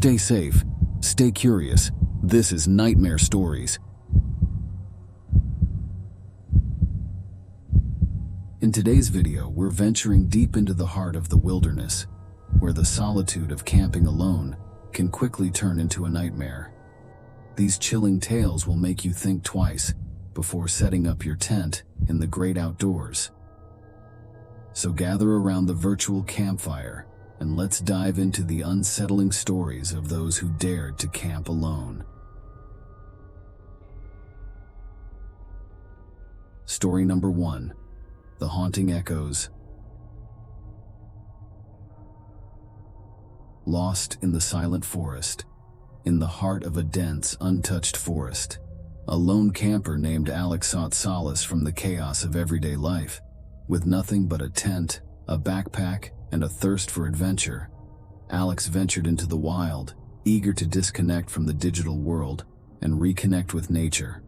Stay safe, stay curious. This is Nightmare Stories. In today's video, we're venturing deep into the heart of the wilderness, where the solitude of camping alone can quickly turn into a nightmare. These chilling tales will make you think twice before setting up your tent in the great outdoors. So gather around the virtual campfire and let's dive into the unsettling stories of those who dared to camp alone. Story number 1. The Haunting Echoes. Lost in the silent forest, in the heart of a dense, untouched forest, a lone camper named Alex sought solace from the chaos of everyday life. With nothing but a tent, a backpack, and a thirst for adventure, Alex ventured into the wild, eager to disconnect from the digital world and reconnect with nature.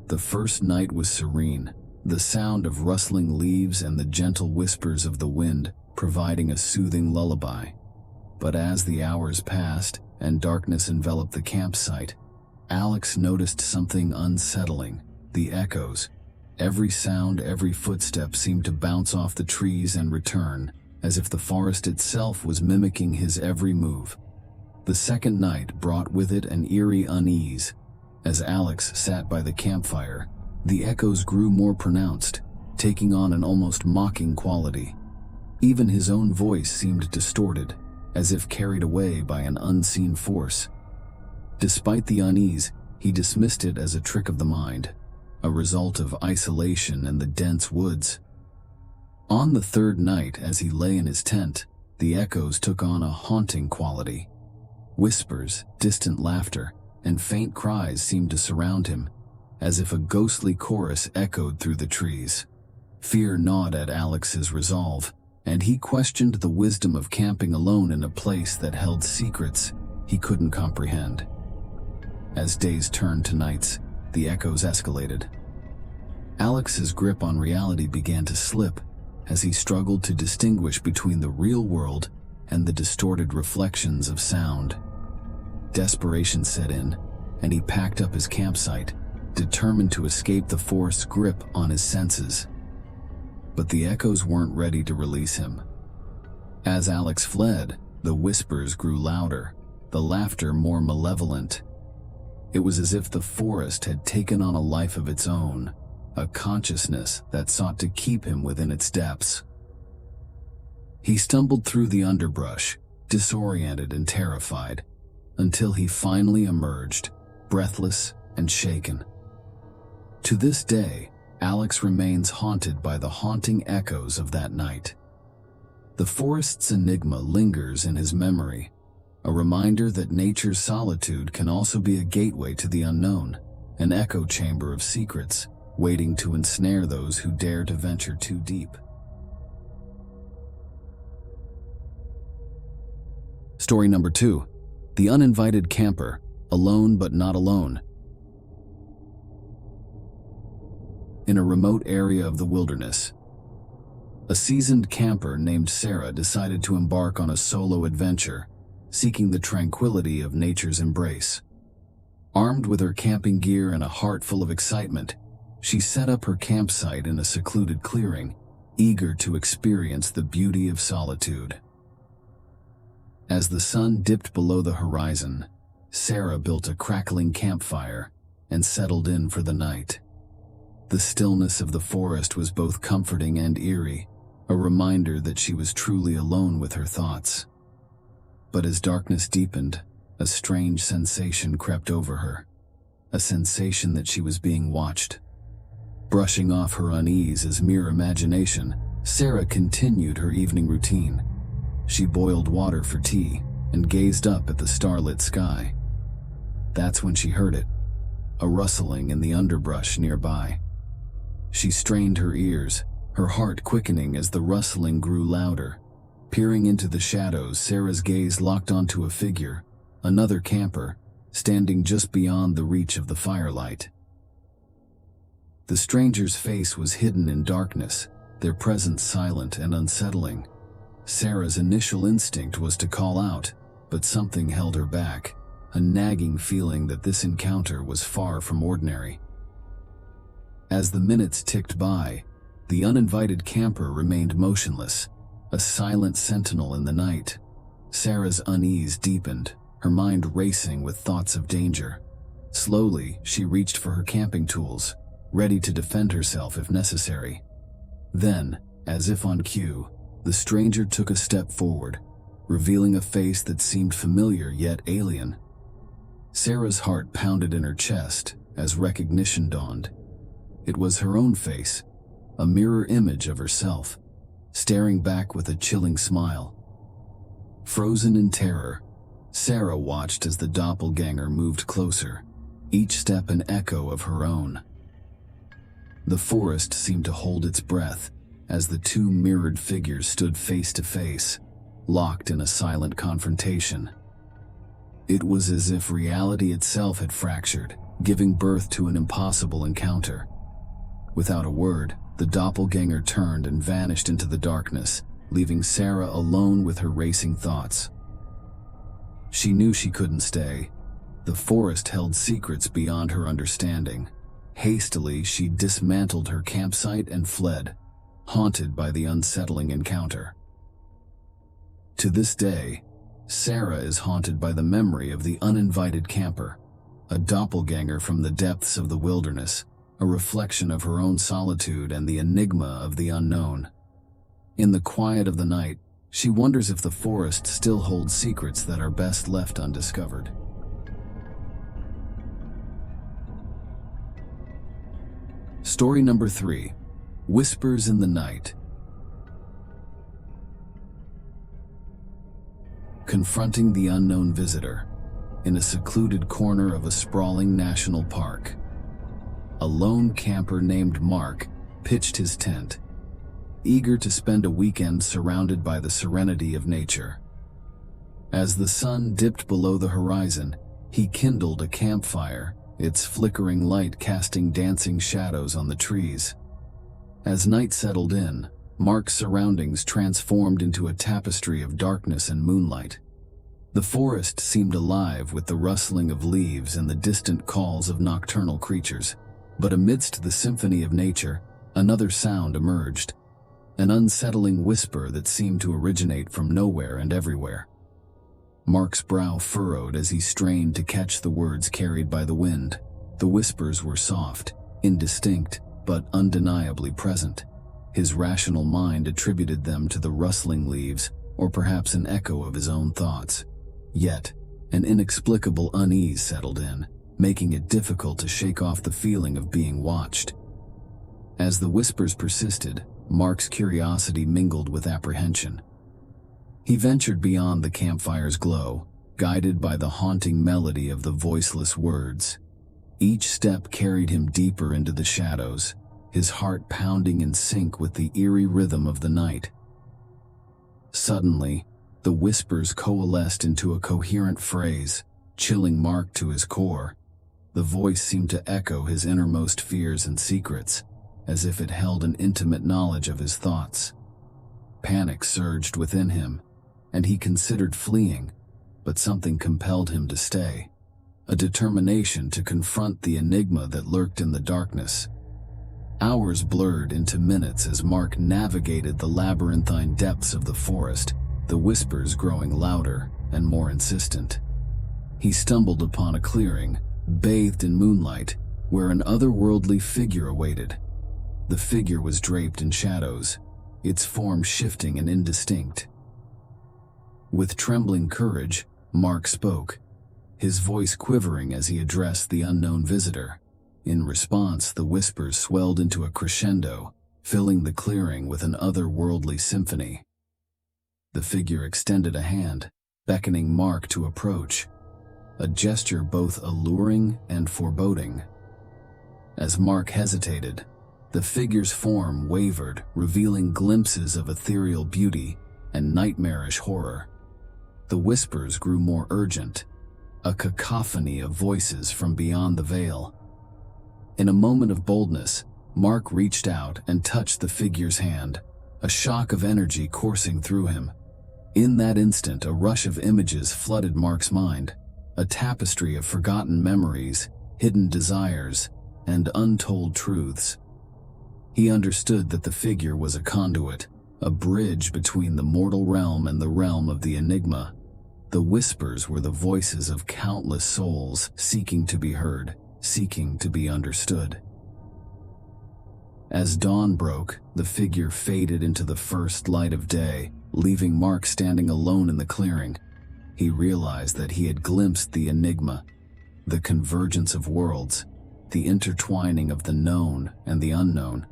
The first night was serene, the sound of rustling leaves and the gentle whispers of the wind providing a soothing lullaby. But as the hours passed and darkness enveloped the campsite, Alex noticed something unsettling: the echoes. Every sound, every footstep seemed to bounce off the trees and return, as if the forest itself was mimicking his every move. The second night brought with it an eerie unease. As Alex sat by the campfire, the echoes grew more pronounced, taking on an almost mocking quality. Even his own voice seemed distorted, as if carried away by an unseen force. Despite the unease, he dismissed it as a trick of the mind, a result of isolation and the dense woods. On the third night, as he lay in his tent, the echoes took on a haunting quality. Whispers, distant laughter, and faint cries seemed to surround him, as if a ghostly chorus echoed through the trees. Fear gnawed at Alex's resolve, and he questioned the wisdom of camping alone in a place that held secrets he couldn't comprehend. As days turned to nights, the echoes escalated. Alex's grip on reality began to slip as he struggled to distinguish between the real world and the distorted reflections of sound. Desperation set in, and he packed up his campsite, determined to escape the forest's grip on his senses. But the echoes weren't ready to release him. As Alex fled, the whispers grew louder, the laughter more malevolent. It was as if the forest had taken on a life of its own, a consciousness that sought to keep him within its depths. He stumbled through the underbrush, disoriented and terrified, until he finally emerged, breathless and shaken. To this day, Alex remains haunted by the haunting echoes of that night. The forest's enigma lingers in his memory, a reminder that nature's solitude can also be a gateway to the unknown, an echo chamber of secrets, waiting to ensnare those who dare to venture too deep. Story number 2. The Uninvited Camper, Alone but Not Alone. In a remote area of the wilderness, a seasoned camper named Sarah decided to embark on a solo adventure, seeking the tranquility of nature's embrace. Armed with her camping gear and a heart full of excitement, she set up her campsite in a secluded clearing, eager to experience the beauty of solitude. As the sun dipped below the horizon, Sarah built a crackling campfire and settled in for the night. The stillness of the forest was both comforting and eerie, a reminder that she was truly alone with her thoughts. But as darkness deepened, a strange sensation crept over her, a sensation that she was being watched. Brushing off her unease as mere imagination, Sarah continued her evening routine. She boiled water for tea and gazed up at the starlit sky. That's when she heard it, a rustling in the underbrush nearby. She strained her ears, her heart quickening as the rustling grew louder. Peering into the shadows, Sarah's gaze locked onto a figure, another camper, standing just beyond the reach of the firelight. The stranger's face was hidden in darkness, their presence silent and unsettling. Sarah's initial instinct was to call out, but something held her back, a nagging feeling that this encounter was far from ordinary. As the minutes ticked by, the uninvited camper remained motionless, a silent sentinel in the night. Sarah's unease deepened, her mind racing with thoughts of danger. Slowly, she reached for her camping tools, ready to defend herself if necessary. Then, as if on cue, the stranger took a step forward, revealing a face that seemed familiar yet alien. Sarah's heart pounded in her chest as recognition dawned. It was her own face, a mirror image of herself, staring back with a chilling smile. Frozen in terror, Sarah watched as the doppelganger moved closer, each step an echo of her own. The forest seemed to hold its breath as the two mirrored figures stood face to face, locked in a silent confrontation. It was as if reality itself had fractured, giving birth to an impossible encounter. Without a word, the doppelganger turned and vanished into the darkness, leaving Sarah alone with her racing thoughts. She knew she couldn't stay. The forest held secrets beyond her understanding. Hastily, she dismantled her campsite and fled, haunted by the unsettling encounter. To this day, Sarah is haunted by the memory of the uninvited camper, a doppelganger from the depths of the wilderness, a reflection of her own solitude and the enigma of the unknown. In the quiet of the night, she wonders if the forest still holds secrets that are best left undiscovered. Story number 3, Whispers in the Night. Confronting the unknown visitor, in a secluded corner of a sprawling national park. A lone camper named Mark pitched his tent, eager to spend a weekend surrounded by the serenity of nature. As the sun dipped below the horizon, he kindled a campfire, its flickering light casting dancing shadows on the trees. As night settled in, Mark's surroundings transformed into a tapestry of darkness and moonlight. The forest seemed alive with the rustling of leaves and the distant calls of nocturnal creatures. But amidst the symphony of nature, another sound emerged, an unsettling whisper that seemed to originate from nowhere and everywhere. Mark's brow furrowed as he strained to catch the words carried by the wind. The whispers were soft, indistinct, but undeniably present. His rational mind attributed them to the rustling leaves, or perhaps an echo of his own thoughts. Yet, an inexplicable unease settled in, making it difficult to shake off the feeling of being watched. As the whispers persisted, Mark's curiosity mingled with apprehension. He ventured beyond the campfire's glow, guided by the haunting melody of the voiceless words. Each step carried him deeper into the shadows, his heart pounding in sync with the eerie rhythm of the night. Suddenly, the whispers coalesced into a coherent phrase, chilling Mark to his core. The voice seemed to echo his innermost fears and secrets, as if it held an intimate knowledge of his thoughts. Panic surged within him, and he considered fleeing, but something compelled him to stay, a determination to confront the enigma that lurked in the darkness. Hours blurred into minutes as Mark navigated the labyrinthine depths of the forest, the whispers growing louder and more insistent. He stumbled upon a clearing, bathed in moonlight, where an otherworldly figure awaited. The figure was draped in shadows, its form shifting and indistinct. With trembling courage, Mark spoke, his voice quivering as he addressed the unknown visitor. In response, the whispers swelled into a crescendo, filling the clearing with an otherworldly symphony. The figure extended a hand, beckoning Mark to approach, a gesture both alluring and foreboding. As Mark hesitated, the figure's form wavered, revealing glimpses of ethereal beauty and nightmarish horror. The whispers grew more urgent, a cacophony of voices from beyond the veil. In a moment of boldness, Mark reached out and touched the figure's hand, a shock of energy coursing through him. In that instant, a rush of images flooded Mark's mind, a tapestry of forgotten memories, hidden desires, and untold truths. He understood that the figure was a conduit, a bridge between the mortal realm and the realm of the enigma. The whispers were the voices of countless souls seeking to be heard, seeking to be understood. As dawn broke, the figure faded into the first light of day, leaving Mark standing alone in the clearing. He realized that he had glimpsed the enigma, the convergence of worlds, the intertwining of the known and the unknown.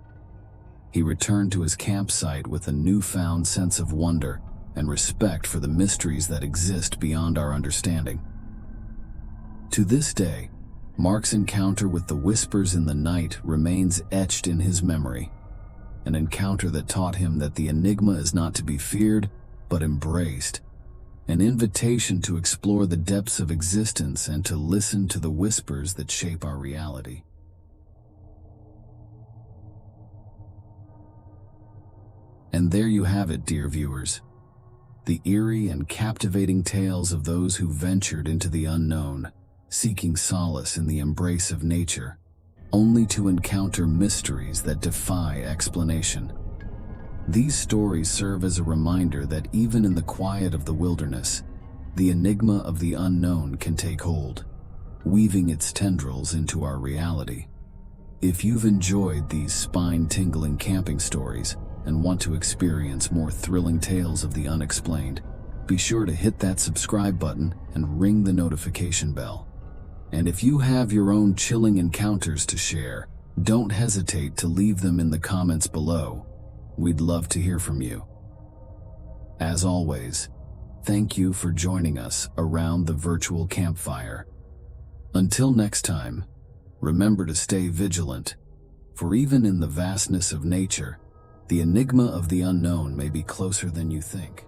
He returned to his campsite with a newfound sense of wonder and respect for the mysteries that exist beyond our understanding. To this day, Mark's encounter with the whispers in the night remains etched in his memory, an encounter that taught him that the enigma is not to be feared, but embraced, an invitation to explore the depths of existence and to listen to the whispers that shape our reality. And there you have it, dear viewers. The eerie and captivating tales of those who ventured into the unknown, seeking solace in the embrace of nature, only to encounter mysteries that defy explanation. These stories serve as a reminder that even in the quiet of the wilderness, the enigma of the unknown can take hold, weaving its tendrils into our reality. If you've enjoyed these spine-tingling camping stories and want to experience more thrilling tales of the unexplained, be sure to hit that subscribe button and ring the notification bell. And if you have your own chilling encounters to share, don't hesitate to leave them in the comments below. We'd love to hear from you. As always, thank you for joining us around the virtual campfire. Until next time, remember to stay vigilant, for even in the vastness of nature, the enigma of the unknown may be closer than you think.